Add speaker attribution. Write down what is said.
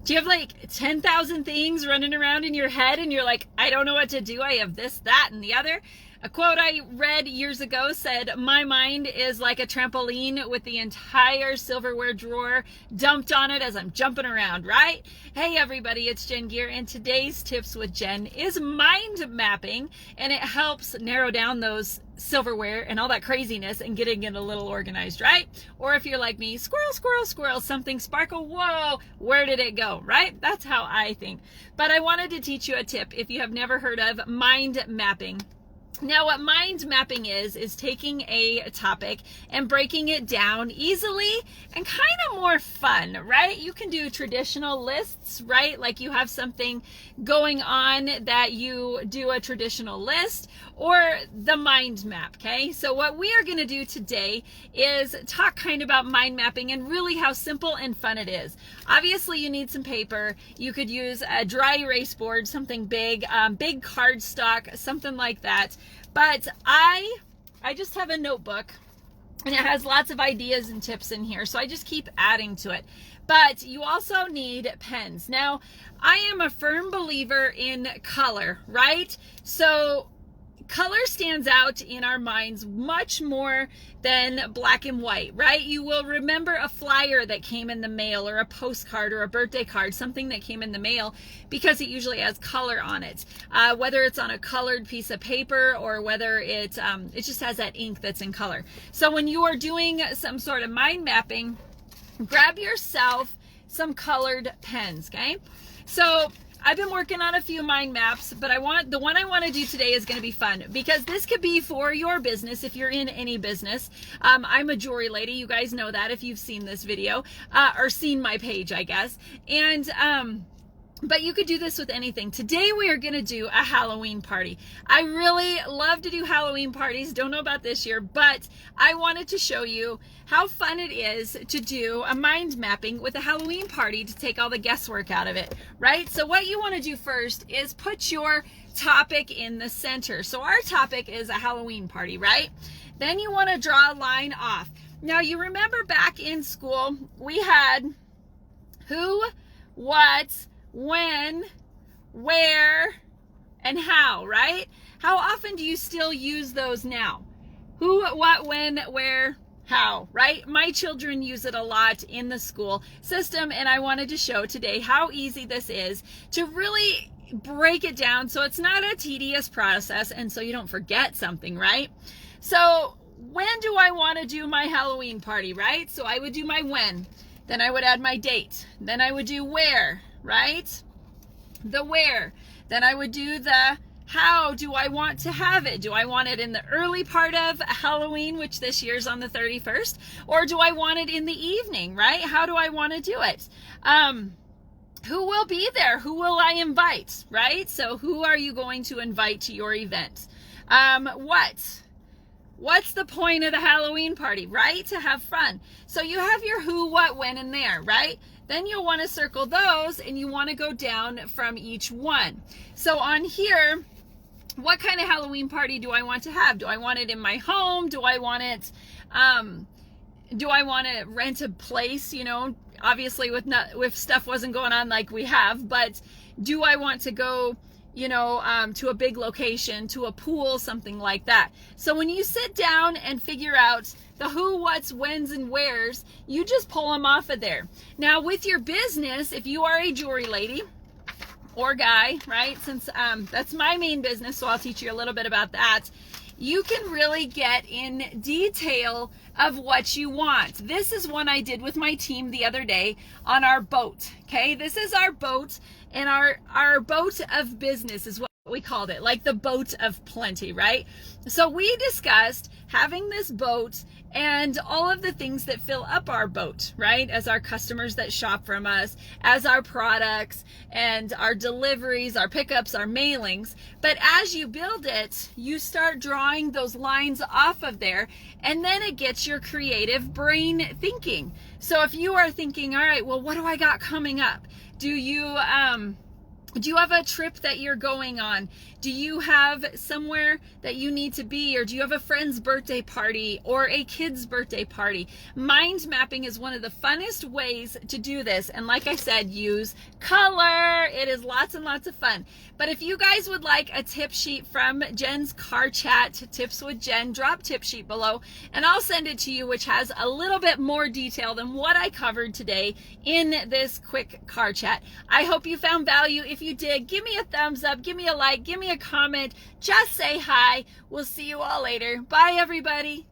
Speaker 1: Do you have like 10,000 things running around in your head and you're like, I don't know what to do. I have this, that, and the other. A quote I read years ago said, my mind is like a trampoline with the entire silverware drawer dumped on it as I'm jumping around, right? Hey everybody, it's Jen Gear, and today's tips with Jen is mind mapping, and it helps narrow down those silverware and all that craziness and getting it a little organized, right? Or if you're like me, squirrel, squirrel, squirrel, something sparkle, whoa, where did it go, right? That's how I think. But I wanted to teach you a tip if you have never heard of mind mapping. Now, what mind mapping is taking a topic and breaking it down easily and kind of more fun, right? You can do traditional lists, right? Like you have something going on that you do a traditional list, or the mind map, okay? So what we are going to do today is talk kind of about mind mapping and really how simple and fun it is. Obviously, you need some paper. You could use a dry erase board, something big, big cardstock, something like that. But I just have a notebook, and it has lots of ideas and tips in here, so I just keep adding to it. But you also need pens. Now, I am a firm believer in color, right? So color stands out in our minds much more than black and white, right? You will remember a flyer that came in the mail, or a postcard, or a birthday card, something that came in the mail, because it usually has color on it. Whether it's on a colored piece of paper or whether it just has that ink that's in color. So when you are doing some sort of mind mapping, grab yourself some colored pens, okay? So I've been working on a few mind maps, but the one I want to do today is going to be fun, because this could be for your business if you're in any business. I'm a jewelry lady. You guys know that if you've seen this video, or seen my page, I guess. And, but you could do this with anything. Today we are going to do a Halloween party. I really love to do Halloween parties. Don't know about this year, but I wanted to show you how fun it is to do a mind mapping with a Halloween party to take all the guesswork out of it, right? So what you want to do first is put your topic in the center. So our topic is a Halloween party, right? Then you want to draw a line off. Now you remember back in school, we had who, what, when, where, and how, right? How often do you still use those now? Who, what, when, where, how, right? My children use it a lot in the school system, and I wanted to show today how easy this is to really break it down so it's not a tedious process and so you don't forget something, right? So when do I want to do my Halloween party, right? So I would do my when, then I would add my date, then I would do where, right? The where. Then I would do the how do I want to have it? Do I want it in the early part of Halloween, which this year's on the 31st? Or do I want it in the evening, right? How do I want to do it? Who will be there? Who will I invite, right? So who are you going to invite to your event? What's the point of the Halloween party, right? To have fun. So you have your who, what, when, and there, right? Then you'll want to circle those, and you want to go down from each one. So on here, what kind of Halloween party do I want to have? Do I want it in my home? Do I want to rent a place, you know, obviously if stuff wasn't going on like we have, but do I want to go, you know, to a big location, to a pool, something like that? So when you sit down and figure out the who, what's, when's, and where's, you just pull them off of there. Now with your business, if you are a jewelry lady or guy, right, since that's my main business, so I'll teach you a little bit about that, you can really get in detail of what you want. This is one I did with my team the other day on our boat, okay? This is our boat, and our boat of business is what we called it, like the boat of plenty, right? So we discussed having this boat and all of the things that fill up our boat, right? As our customers that shop from us, as our products and our deliveries, our pickups, our mailings. But as you build it, you start drawing those lines off of there, and then it gets your creative brain thinking. So if you are thinking, all right, well, what do I got coming up? Do you Do you have a trip that you're going on? Do you have somewhere that you need to be? Or do you have a friend's birthday party or a kid's birthday party? Mind mapping is one of the funnest ways to do this. And like I said, use color. It is lots and lots of fun. But if you guys would like a tip sheet from Jen's Car Chat Tips with Jen, drop tip sheet below and I'll send it to you, which has a little bit more detail than what I covered today in this quick car chat. I hope you found value. If you did, give me a thumbs up, give me a like, give me a comment, just say hi. We'll see you all later. Bye, everybody.